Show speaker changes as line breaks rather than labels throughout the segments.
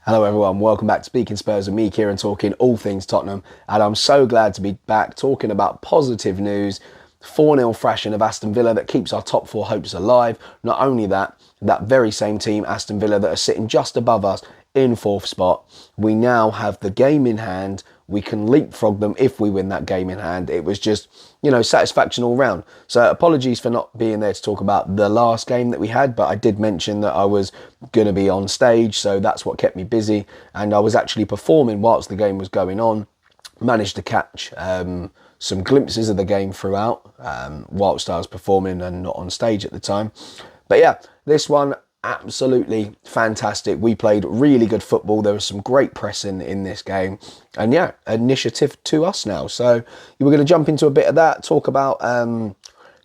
Hello everyone, welcome back to Speaking Spurs with me, Kieran, talking all things Tottenham. And I'm so glad to be back talking about positive news. 4-0 thrashing of Aston Villa that keeps our top four hopes alive. Not only that, that very same team, Aston Villa, that are sitting just above us in fourth spot. We now have the game in hand. We can leapfrog them if we win that game in hand. It was just, satisfaction all round. So apologies for not being there to talk about the last game that we had, but I did mention that I was going to be on stage, so that's what kept me busy. And I was actually performing whilst the game was going on. Managed to catch some glimpses of the game throughout whilst I was performing and not on stage at the time. But yeah, this one, absolutely fantastic. We played really good football. There was some great pressing in this game. And yeah, initiative to us now. So we're going to jump into a bit of that, talk about a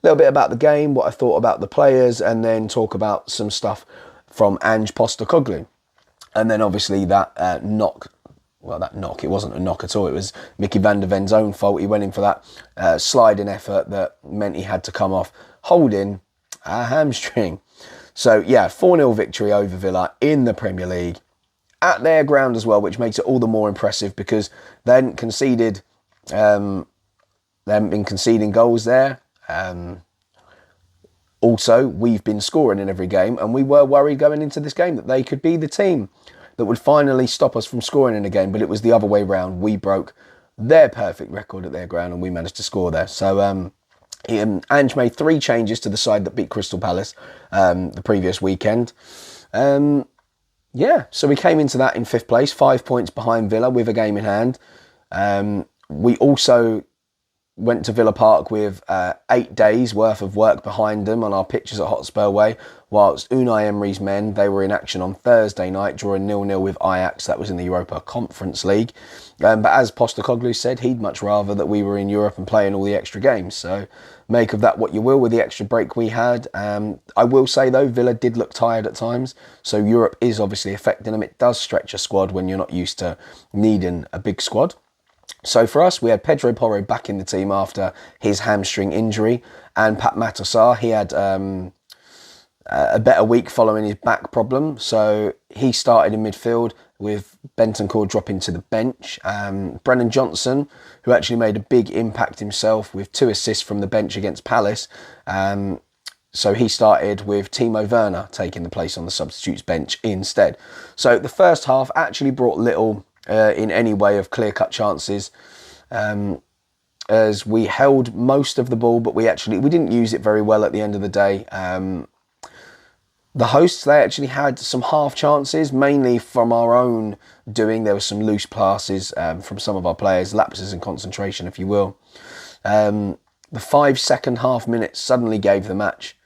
little bit about the game, what I thought about the players, and then talk about some stuff from Ange Postecoglou. And then obviously that knock. Well, that knock, it wasn't a knock at all. It was Mickey van der Ven's own fault. He went in for that sliding effort that meant he had to come off holding a hamstring. So, yeah, 4-0 victory over Villa in the Premier League at their ground as well, which makes it all the more impressive because they hadn't conceded, they haven't been conceding goals there. Also, we've been scoring in every game, and we were worried going into this game that they could be the team that would finally stop us from scoring in a game, but it was the other way round. We broke their perfect record at their ground and we managed to score there. So Ange made 3 changes to the side that beat Crystal Palace the previous weekend. So we came into that in 5th place, 5 points behind Villa with a game in hand. We also went to Villa Park with 8 days worth of work behind them on our pitches at Hotspur Way, whilst Unai Emery's men, they were in action on Thursday night, drawing 0-0 with Ajax. That was in the Europa Conference League. But as Postecoglou said, he'd much rather that we were in Europe and playing all the extra games. So make of that what you will with the extra break we had. I will say, though, Villa did look tired at times. So Europe is obviously affecting them. It does stretch a squad when you're not used to needing a big squad. So for us, we had Pedro Porro back in the team after his hamstring injury, and Pat Matassar, he had a better week following his back problem. So he started in midfield with Bentancur dropping to the bench. Brennan Johnson, who actually made a big impact himself with 2 assists from the bench against Palace. So he started with Timo Werner taking the place on the substitutes bench instead. So the first half actually brought little in any way of clear-cut chances, as we held most of the ball, but we didn't use it very well at the end of the day. The hosts, they actually had some half chances, mainly from our own doing. There were some loose passes from some of our players, lapses in concentration, if you will. The 5 second half minutes suddenly gave the match.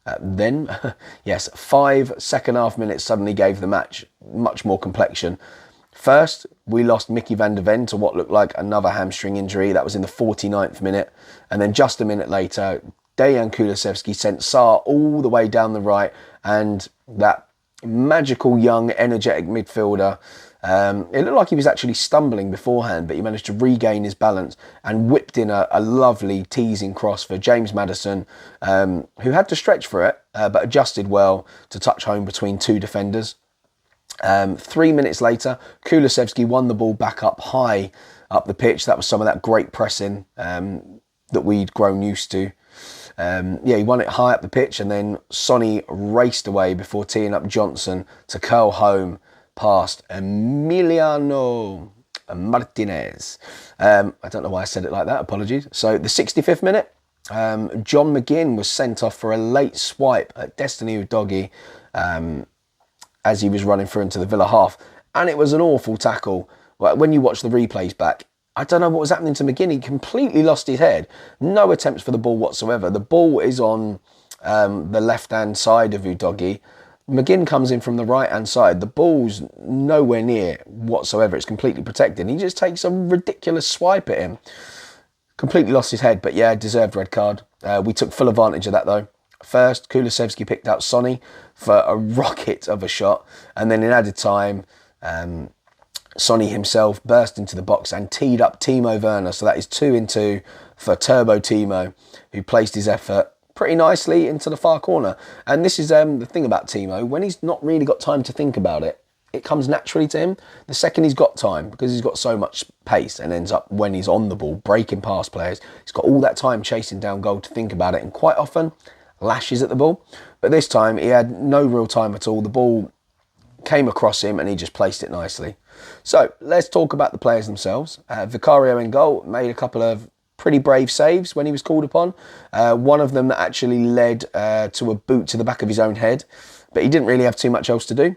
5 second half minutes suddenly gave the match much more complexion. First, we lost Mickey van der Ven to what looked like another hamstring injury. That was in the 49th minute. And then just a minute later, Dejan Kulusevski sent Sarr all the way down the right. And that magical, young, energetic midfielder, it looked like he was actually stumbling beforehand, but he managed to regain his balance and whipped in a lovely teasing cross for James Maddison, who had to stretch for it, but adjusted well to touch home between 2 defenders. 3 minutes later, Kulusevski won the ball back up high up the pitch. That was some of that great pressing that we'd grown used to. He won it high up the pitch, and then Sonny raced away before teeing up Johnson to curl home past Emiliano Martinez. I don't know why I said it like that, apologies. So the 65th minute, John McGinn was sent off for a late swipe at Destiny Udogie, as he was running through into the Villa half. And it was an awful tackle. When you watch the replays back, I don't know what was happening to McGinn. He completely lost his head. No attempts for the ball whatsoever. The ball is on the left-hand side of Udogie. McGinn comes in from the right-hand side. The ball's nowhere near whatsoever. It's completely protected. He just takes a ridiculous swipe at him. Completely lost his head, but yeah, deserved red card. We took full advantage of that, though. First, Kulusevski picked out Sonny for a rocket of a shot, and then in added time, Sonny himself burst into the box and teed up Timo Werner. So that is 2-2 for Turbo Timo, who placed his effort pretty nicely into the far corner. And this is the thing about Timo. When he's not really got time to think about it, it comes naturally to him. The second he's got time, because he's got so much pace and ends up, when he's on the ball, breaking past players, he's got all that time chasing down goal to think about it, and quite often lashes at the ball. But this time he had no real time at all. The ball came across him and he just placed it nicely. So let's talk about the players themselves. Vicario in goal made a couple of pretty brave saves when he was called upon. One of them that actually led to a boot to the back of his own head, but he didn't really have too much else to do.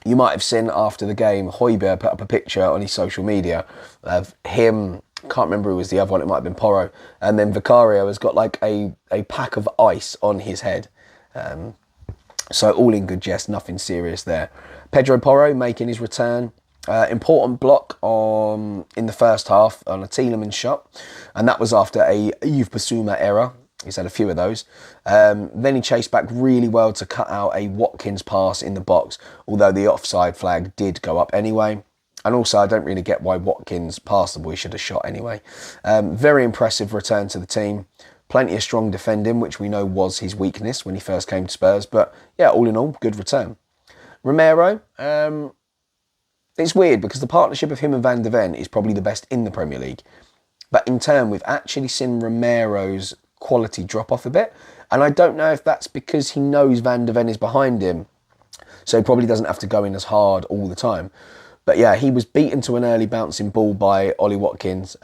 You might have seen after the game, Højbjerg put up a picture on his social media of him, can't remember who was the other one, it might have been Porro, and then Vicario has got like a pack of ice on his head. So all in good jest, nothing serious there. Pedro Porro making his return. Important block in the first half on a Tielemans shot, and that was after a Yves Bissouma error. He's had a few of those. Then he chased back really well to cut out a Watkins pass in the box, although the offside flag did go up anyway. And also, I don't really get why Watkins passed the ball. He should have shot anyway. Very impressive return to the team. Plenty of strong defending, which we know was his weakness when he first came to Spurs. But yeah, all in all, good return. Romero, it's weird because the partnership of him and Van de Ven is probably the best in the Premier League. But in turn, we've actually seen Romero's quality drop off a bit. And I don't know if that's because he knows Van de Ven is behind him, so he probably doesn't have to go in as hard all the time. But yeah, he was beaten to an early bouncing ball by Ollie Watkins,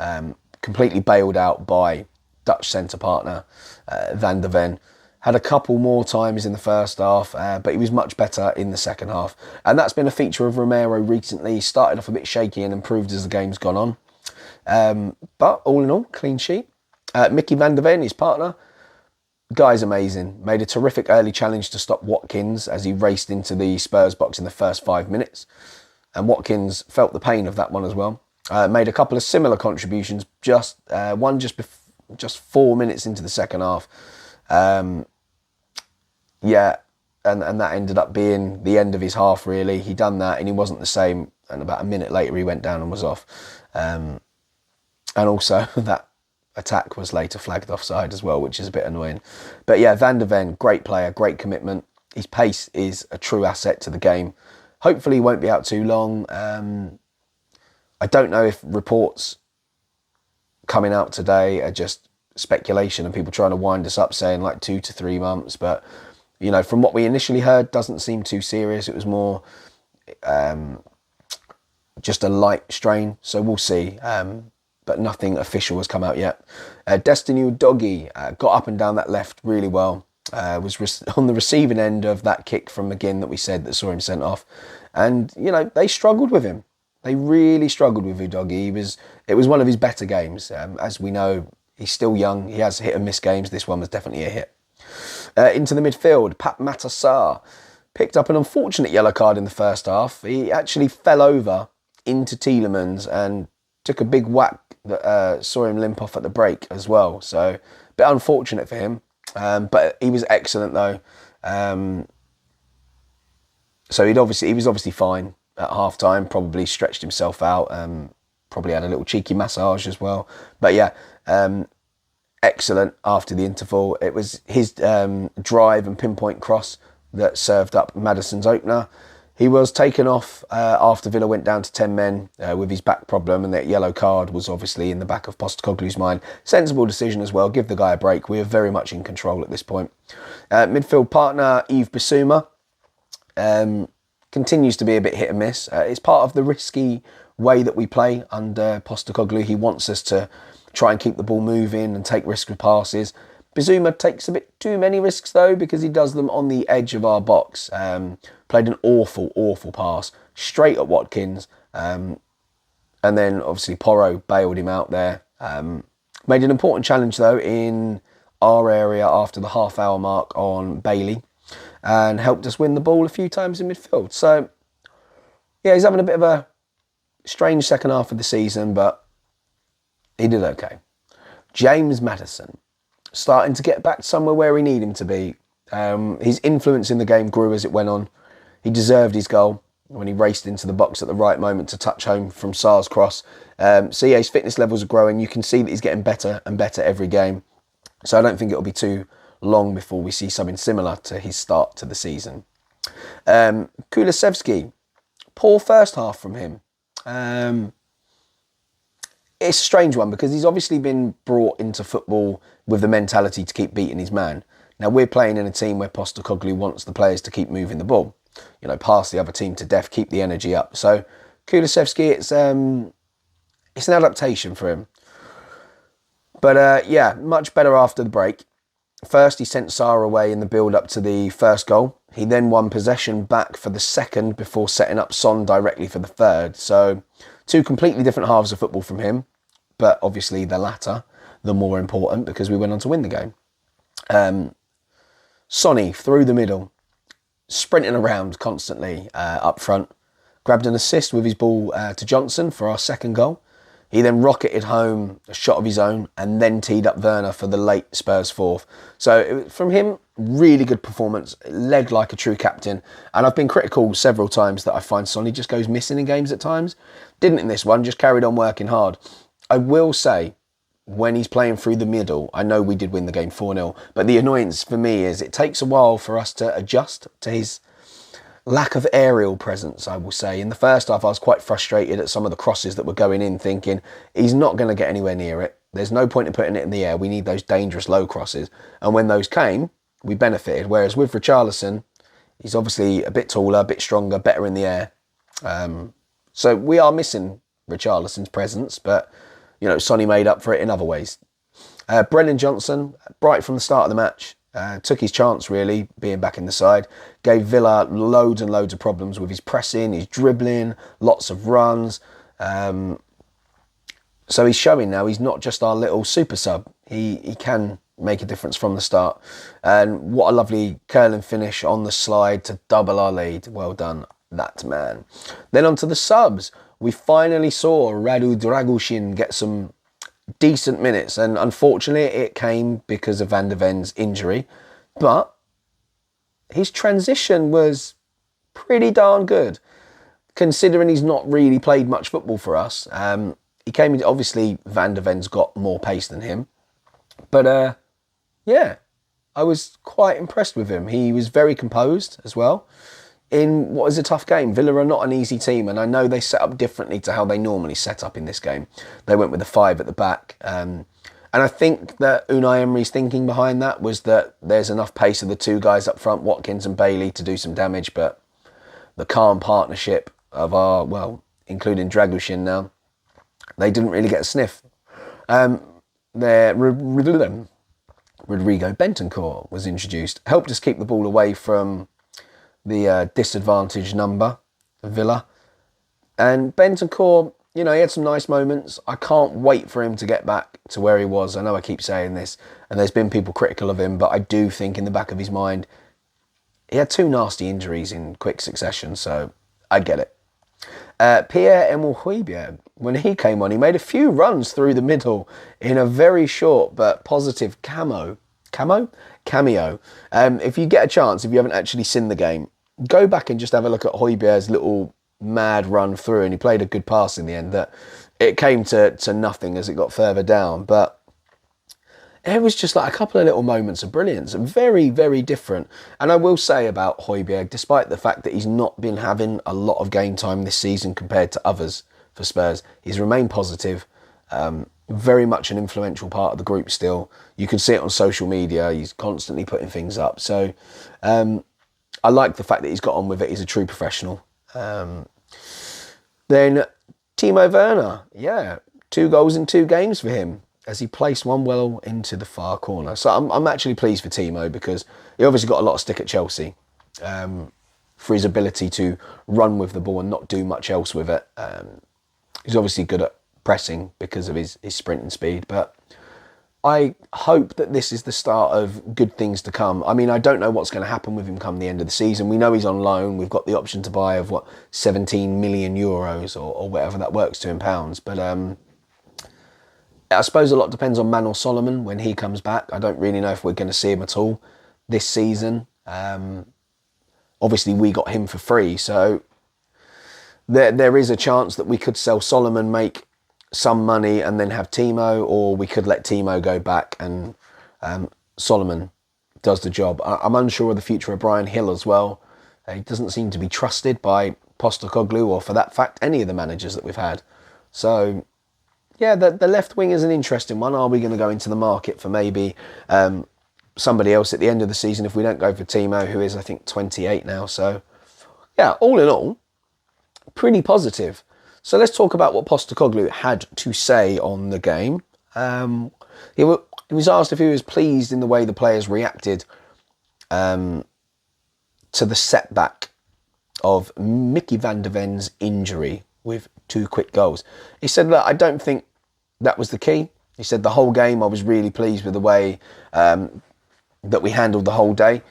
completely bailed out by Dutch centre partner Van de Ven. Had a couple more times in the first half, but he was much better in the second half. And that's been a feature of Romero recently. He started off a bit shaky and improved as the game's gone on. But all in all, clean sheet. Mickey Van de Ven, his partner, guy's amazing. Made a terrific early challenge to stop Watkins as he raced into the Spurs box in the first 5 minutes. And Watkins felt the pain of that one as well. Made a couple of similar contributions, just 4 minutes into the second half. Yeah, and that ended up being the end of his half, really. He done that and he wasn't the same. And about a minute later, he went down and was off. And also, that attack was later flagged offside as well, which is a bit annoying. But yeah, Van de Ven, great player, great commitment. His pace is a true asset to the game. Hopefully he won't be out too long. I don't know if reports coming out today are just speculation and people trying to wind us up saying like 2 to 3 months. But, you know, from what we initially heard, doesn't seem too serious. It was more just a light strain. So we'll see. But nothing official has come out yet. Destiny Udogie got up and down that left really well. Was on the receiving end of that kick from McGinn that we said that saw him sent off. And, you know, they struggled with him. They really struggled with Udogie. It was one of his better games. As we know, he's still young. He has hit and miss games. This one was definitely a hit. Into the midfield, Pat Matassar picked up an unfortunate yellow card in the first half. He actually fell over into Tielemans and took a big whack that saw him limp off at the break as well. So a bit unfortunate for him. But he was excellent though. So he was obviously fine at half time, probably stretched himself out, probably had a little cheeky massage as well. But yeah, excellent after the interval. It was his drive and pinpoint cross that served up Maddison's opener. He was taken off after Villa went down to 10 men with his back problem, and that yellow card was obviously in the back of Postecoglou's mind. Sensible decision as well. Give the guy a break. We are very much in control at this point. Midfield partner Yves Bissouma continues to be a bit hit and miss. It's part of the risky way that we play under Postecoglou. He wants us to try and keep the ball moving and take risks with passes. Bissouma takes a bit too many risks though, because he does them on the edge of our box. Played an awful pass straight at Watkins. And then obviously Porro bailed him out there. Made an important challenge though in our area after the half-hour mark on Bailey, and helped us win the ball a few times in midfield. So yeah, he's having a bit of a strange second half of the season, but he did okay. James Maddison, starting to get back somewhere where we need him to be. His influence in the game grew as it went on. He deserved his goal when he raced into the box at the right moment to touch home from Sarr's cross. So yeah, his fitness levels are growing. You can see that he's getting better and better every game. So I don't think it'll be too long before we see something similar to his start to the season. Kulusevski Poor first half from him. It's a strange one because he's obviously been brought into football with the mentality to keep beating his man. Now, we're playing in a team where Postecoglou wants the players to keep moving the ball. Pass the other team to death, keep the energy up. So, Kulusevski, it's an adaptation for him. But, much better after the break. First, he sent Sarr away in the build-up to the first goal. He then won possession back for the second before setting up Son directly for the third. So, two completely different halves of football from him. But obviously the latter, the more important, because we went on to win the game. Sonny, through the middle, sprinting around constantly up front. Grabbed an assist with his ball to Johnson for our second goal. He then rocketed home a shot of his own and then teed up Werner for the late Spurs fourth. So from him, really good performance, led like a true captain. And I've been critical several times that I find Sonny just goes missing in games at times. Didn't in this one, just carried on working hard. I will say, when he's playing through the middle, I know we did win the game 4-0, but the annoyance for me is it takes a while for us to adjust to his lack of aerial presence, I will say. In the first half, I was quite frustrated at some of the crosses that were going in, thinking he's not going to get anywhere near it. There's no point in putting it in the air. We need those dangerous low crosses. And when those came, we benefited. Whereas with Richarlison, he's obviously a bit taller, a bit stronger, better in the air. So we are missing Richarlison's presence, but, Sonny made up for it in other ways. Brennan Johnson, bright from the start of the match. Took his chance, really, being back in the side. Gave Villa loads and loads of problems with his pressing, his dribbling, lots of runs. So he's showing now he's not just our little super sub. He can make a difference from the start. And what a lovely curling finish on the slide to double our lead. Well done, that man. Then on to the subs. We finally saw Radu Dragusin get some decent minutes, and unfortunately it came because of Van de Ven's injury, but his transition was pretty darn good considering he's not really played much football for us. He came in, obviously Van de Ven's got more pace than him, but I was quite impressed with him. He was very composed as well in what is a tough game. Villa are not an easy team, and I know they set up differently to how they normally set up in this game. They went with the 5 at the back, and I think that Unai Emery's thinking behind that was that there's enough pace of the 2 guys up front, Watkins and Bailey, to do some damage, but the calm partnership of including Dragusin now, they didn't really get a sniff. Rodrigo Bentancur was introduced, helped us keep the ball away from the disadvantaged number, Villa. And Bentancur, he had some nice moments. I can't wait for him to get back to where he was. I know I keep saying this, and there's been people critical of him, but I do think in the back of his mind, he had 2 nasty injuries in quick succession, so I get it. Pierre-Emile Højbjerg, when he came on, he made a few runs through the middle in a very short but positive cameo. If you get a chance, if you haven't actually seen the game, go back and just have a look at Højbjerg's little mad run through, and he played a good pass in the end that it came to nothing as it got further down, but it was just like a couple of little moments of brilliance, and very, very different. And I will say about Højbjerg, despite the fact that he's not been having a lot of game time this season compared to others for Spurs, he's remained positive, very much an influential part of the group still. You can see it on social media, he's constantly putting things up. So I like the fact that he's got on with it. He's a true professional. Then Timo Werner, 2 goals in 2 games for him as he placed one well into the far corner. So I'm actually pleased for Timo because he obviously got a lot of stick at Chelsea for his ability to run with the ball and not do much else with it. He's obviously good at pressing because of his sprinting speed, but I hope that this is the start of good things to come. I mean, I don't know what's going to happen with him come the end of the season. We know he's on loan. We've got the option to buy of 17 million euros or whatever that works to in pounds. But I suppose a lot depends on Manor Solomon when he comes back. I don't really know if we're going to see him at all this season. Obviously, we got him for free, so there is a chance that we could sell Solomon, make some money and then have Timo, or we could let Timo go back and Solomon does the job. I'm unsure of the future of Brian Hill as well. He doesn't seem to be trusted by Postecoglou, or for that fact, any of the managers that we've had. So, yeah, the left wing is an interesting one. Are we going to go into the market for maybe somebody else at the end of the season if we don't go for Timo, who is, I think, 28 now? So, yeah, all in all, pretty positive. So let's talk about what Postecoglou had to say on the game. He was asked if he was pleased in the way the players reacted to the setback of Mickey van de Ven's injury with 2 quick goals. He said, look, I don't think that was the key. He said the whole game I was really pleased with the way that we handled the whole day.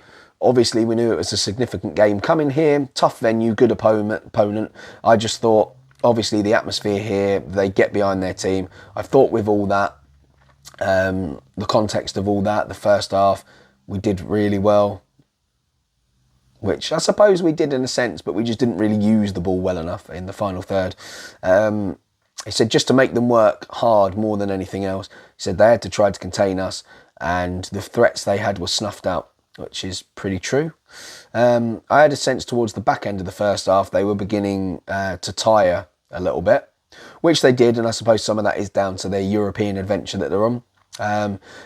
Obviously, we knew it was a significant game coming here. Tough venue, good opponent. I just thought, obviously, the atmosphere here, they get behind their team. I thought with all that, the context of all that, the first half, we did really well. Which I suppose we did in a sense, but we just didn't really use the ball well enough in the final third. He said just to make them work hard more than anything else. He said they had to try to contain us and the threats they had were snuffed out, which is pretty true. I had a sense towards the back end of the first half they were beginning to tire a little bit, which they did, and I suppose some of that is down to their European adventure that they're on.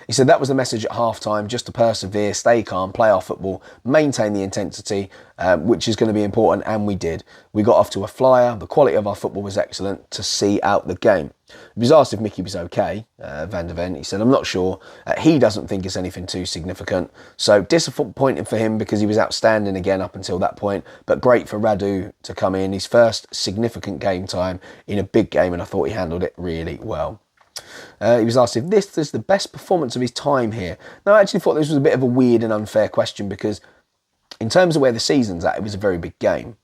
He said that was the message at half-time, just to persevere, stay calm, play our football, maintain the intensity, which is going to be important, and we did. We got off to a flyer, the quality of our football was excellent to see out the game. He was asked if Mickey was okay, Van de Ven. He said, I'm not sure. He doesn't think it's anything too significant. So disappointing for him because he was outstanding again up until that point, but great for Radu to come in, his first significant game time in a big game, and I thought he handled it really well. He was asked if this is the best performance of his time here. Now, I actually thought this was a bit of a weird and unfair question because in terms of where the season's at, it was a very big game.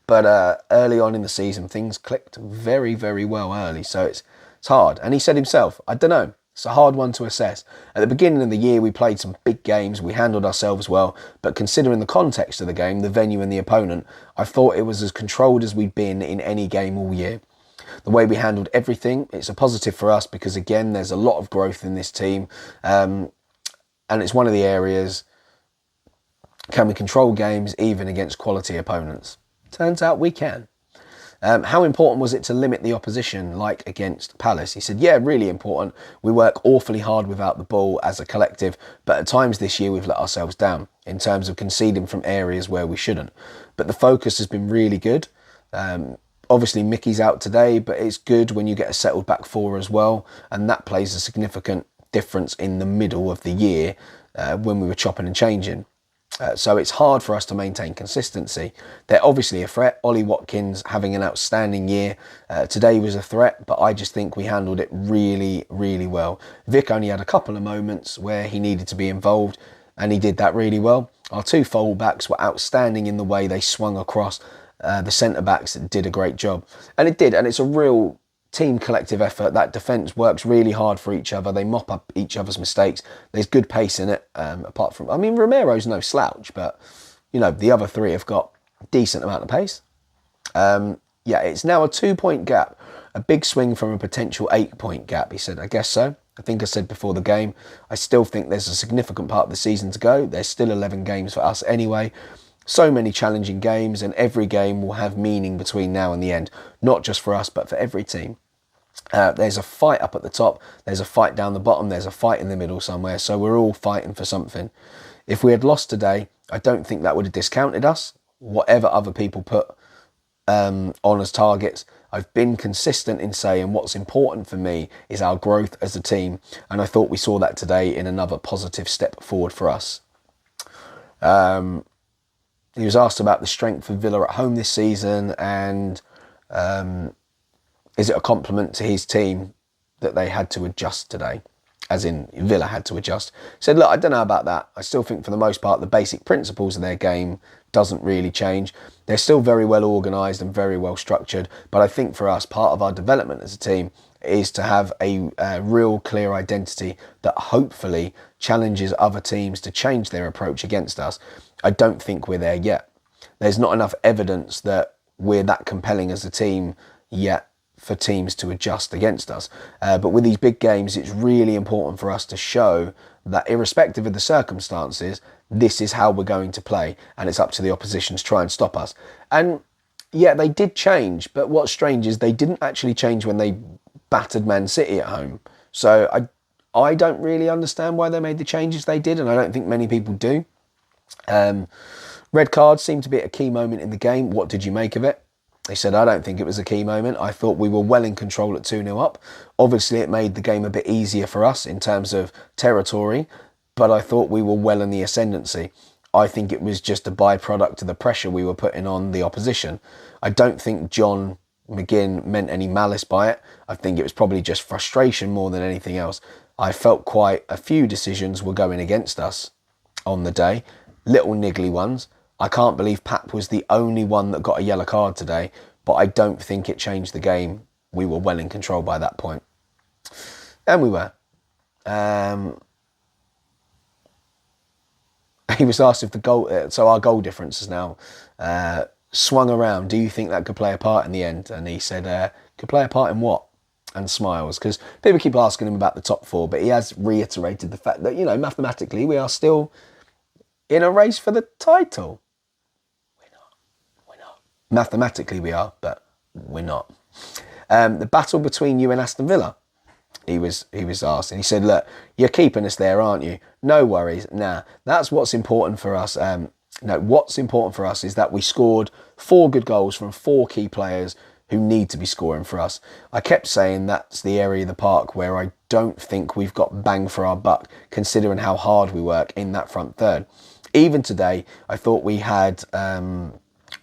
But early on in the season, things clicked very, very well early. So it's hard. And he said himself, I don't know. It's a hard one to assess. At the beginning of the year, we played some big games. We handled ourselves well. But considering the context of the game, the venue and the opponent, I thought it was as controlled as we've been in any game all year. The way we handled everything, it's a positive for us because, again, there's a lot of growth in this team. And it's one of the areas, can we control games even against quality opponents? Turns out we can. How important was it to limit the opposition like against Palace? He said, yeah, really important. We work awfully hard without the ball as a collective, but at times this year we've let ourselves down in terms of conceding from areas where we shouldn't. But the focus has been really good. Obviously, Mickey's out today, but it's good when you get a settled back four as well. And that plays a significant difference in the middle of the year when we were chopping and changing. So it's hard for us to maintain consistency. They're obviously a threat. Ollie Watkins having an outstanding year. Today was a threat, but I just think we handled it really, really well. Vic only had a couple of moments where he needed to be involved, and he did that really well. Our two full-backs were outstanding in the way they swung across. The centre-backs did a great job. And it did, and it's a real team collective effort. That defence works really hard for each other. They mop up each other's mistakes. There's good pace in it, apart from... I mean, Romero's no slouch, but, you know, the other three have got a decent amount of pace. Yeah, it's now a 2-point gap. A big swing from a potential 8-point gap, he said. I guess so. I think I said before the game, I still think there's a significant part of the season to go. There's still 11 games for us anyway. So many challenging games, and every game will have meaning between now and the end. Not just for us, but for every team. There's a fight up at the top. There's a fight down the bottom. There's a fight in the middle somewhere. So we're all fighting for something. If we had lost today, I don't think that would have discounted us. Whatever other people put on as targets, I've been consistent in saying what's important for me is our growth as a team. And I thought we saw that today in another positive step forward for us. He was asked about the strength of Villa at home this season and is it a compliment to his team that they had to adjust today? As in, Villa had to adjust. He said, look, I don't know about that. I still think for the most part, the basic principles of their game doesn't really change. They're still very well organised and very well structured. But I think for us, part of our development as a team is to have a real clear identity that hopefully challenges other teams to change their approach against us. I don't think we're there yet. There's not enough evidence that we're that compelling as a team yet for teams to adjust against us. But with these big games, it's really important for us to show that irrespective of the circumstances, this is how we're going to play, and it's up to the opposition to try and stop us. And Yeah, they did change, but what's strange is they didn't actually change when they battered Man City at home. So I don't really understand why they made the changes they did, and I don't think many people do. Red cards seemed to be at a key moment in the game. What did you make of it? They said, I don't think it was a key moment. I thought we were well in control at 2-0 up. Obviously, it made the game a bit easier for us in terms of territory, but I thought we were well in the ascendancy. I think it was just a byproduct of the pressure we were putting on the opposition. I don't think John McGinn meant any malice by it. I think it was probably just frustration more than anything else. I felt quite a few decisions were going against us on the day, little niggly ones. I can't believe Pap was the only one that got a yellow card today, but I don't think it changed the game. We were well in control by that point. And we were. He was asked if the goal, so our goal difference is now swung around. Do you think that could play a part in the end? And he said, could play a part in what? And smiles, because people keep asking him about the top four, but he has reiterated the fact that, mathematically we are still in a race for the title. We're not. Mathematically we are, but we're not. The battle between you and Aston Villa, he was asked, and he said, look, you're keeping us there, aren't you? No worries. Nah, that's what's important for us. What's important for us is that we scored 4 good goals from 4 key players who need to be scoring for us. I kept saying that's the area of the park where I don't think we've got bang for our buck, considering how hard we work in that front third. Even today, I thought we had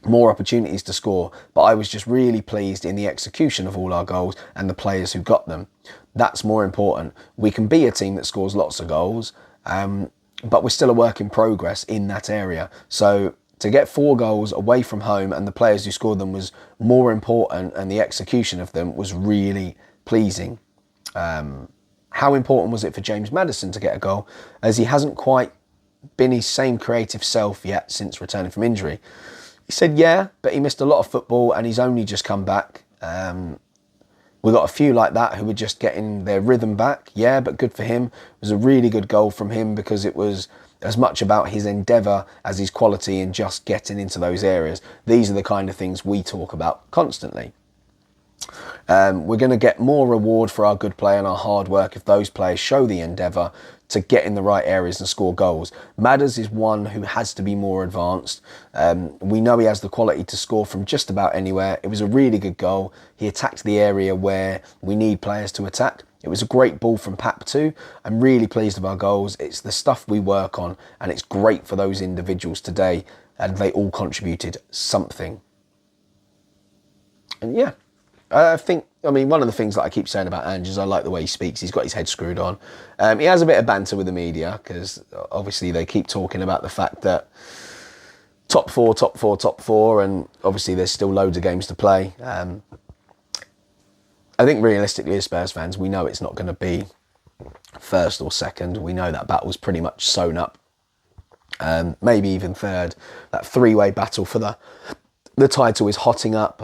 more opportunities to score, but I was just really pleased in the execution of all our goals and the players who got them. That's more important. We can be a team that scores lots of goals, but we're still a work in progress in that area. So to get 4 goals away from home and the players who scored them was more important, and the execution of them was really pleasing. How important was it for James Maddison to get a goal, as he hasn't quite been his same creative self yet since returning from injury? He said, yeah, but he missed a lot of football and he's only just come back. We got a few like that who were just getting their rhythm back. Yeah, but good for him. It was a really good goal from him because it was as much about his endeavour as his quality in just getting into those areas. These are the kind of things we talk about constantly. We're going to get more reward for our good play and our hard work if those players show the endeavour to get in the right areas and score goals. Madders is one who has to be more advanced. We know he has the quality to score from just about anywhere. It was a really good goal. He attacked the area where we need players to attack. It was a great ball from Pap too. I'm really pleased with our goals. It's the stuff we work on, and it's great for those individuals today, and they all contributed something. And yeah, one of the things that I keep saying about Ange is I like the way he speaks. He's got his head screwed on. He has a bit of banter with the media because obviously they keep talking about the fact that top four, and obviously there's still loads of games to play. I think realistically as Spurs fans, we know it's not going to be first or second. We know that battle's pretty much sewn up. Maybe even third. That 3-way battle for the title is hotting up.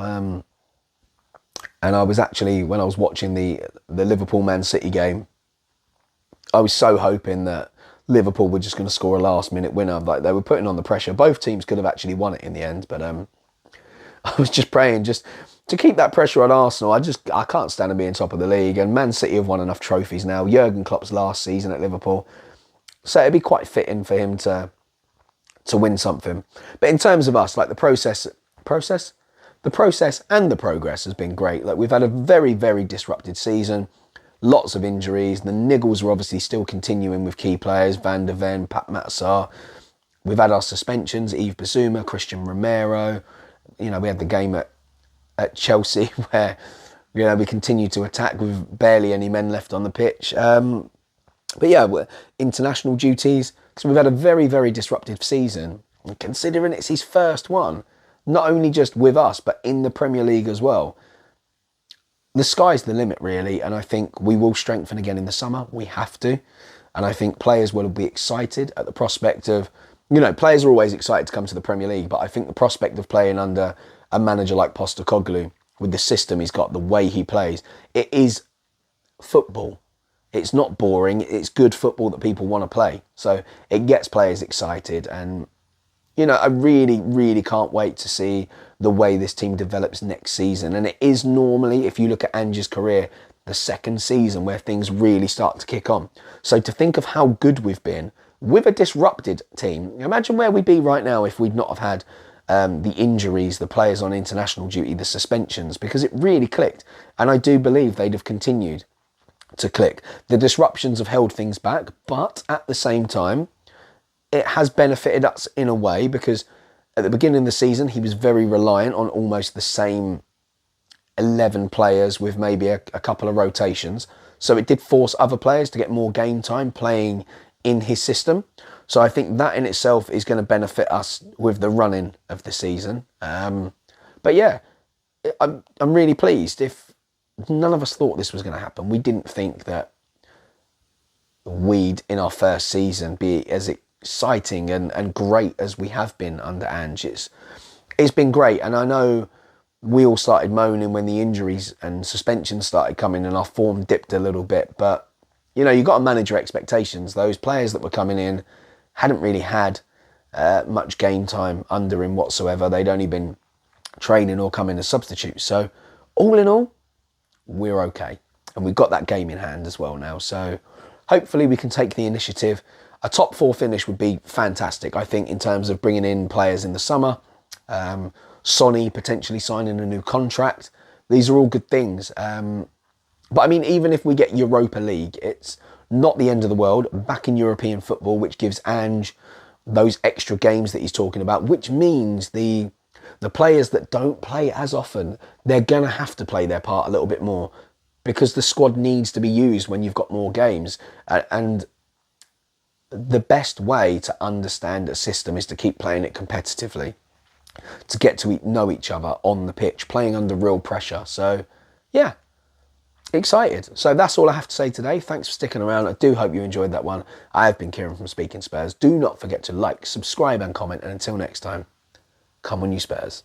And I was actually, when I was watching the Liverpool-Man City game, I was so hoping that Liverpool were just going to score a last-minute winner. Like, they were putting on the pressure. Both teams could have actually won it in the end, but I was just praying just to keep that pressure on Arsenal. I can't stand them being top of the league, and Man City have won enough trophies now. Jurgen Klopp's last season at Liverpool, so it'd be quite fitting for him to win something. But in terms of us, like the process and the progress has been great. Like, we've had a very, very disrupted season, lots of injuries. The niggles are obviously still continuing with key players, Van der Ven, Pat Matsar. We've had our suspensions, Yves Bissouma, Christian Romero. We had the game at Chelsea where, we continue to attack with barely any men left on the pitch. But yeah, international duties, because we've had a very, very disruptive season. And considering it's his first one, not only just with us, but in the Premier League as well. The sky's the limit, really, and I think we will strengthen again in the summer. We have to. And I think players will be excited at the prospect of, players are always excited to come to the Premier League, but I think the prospect of playing under a manager like Postecoglou, with the system he's got, the way he plays, it is football. It's not boring. It's good football that people want to play. So it gets players excited, and You know, I really, really can't wait to see the way this team develops next season. And it is normally, if you look at Ange's career, the second season where things really start to kick on. So to think of how good we've been with a disrupted team, imagine where we'd be right now if we'd not have had the injuries, the players on international duty, the suspensions, because it really clicked. And I do believe they'd have continued to click. The disruptions have held things back, but at the same time, it has benefited us in a way, because at the beginning of the season, he was very reliant on almost the same 11 players with maybe a couple of rotations. So it did force other players to get more game time playing in his system. So I think that in itself is going to benefit us with the running of the season. But yeah, I'm really pleased. If none of us thought this was going to happen, we didn't think that we'd, in our first season, be as exciting and great as we have been under Ange. It's been great, and I know we all started moaning when the injuries and suspensions started coming and our form dipped a little bit, but you know, you've got to manage your expectations. Those players that were coming in hadn't really had much game time under him whatsoever. They'd only been training or coming as substitutes. So all in all, we're okay, and we've got that game in hand as well now. So hopefully we can take the initiative. A top 4 finish would be fantastic, I think, in terms of bringing in players in the summer. Sonny potentially signing a new contract. These are all good things. But I mean, even if we get Europa League, it's not the end of the world. Back in European football, which gives Ange those extra games that he's talking about, which means the players that don't play as often, they're going to have to play their part a little bit more, because the squad needs to be used when you've got more games. And the best way to understand a system is to keep playing it competitively, to get to know each other on the pitch, playing under real pressure. So, yeah, excited. So that's all I have to say today. Thanks for sticking around. I do hope you enjoyed that one. I have been Kieran from Speaking Spurs. Do not forget to like, subscribe and comment. And until next time, come on you Spurs.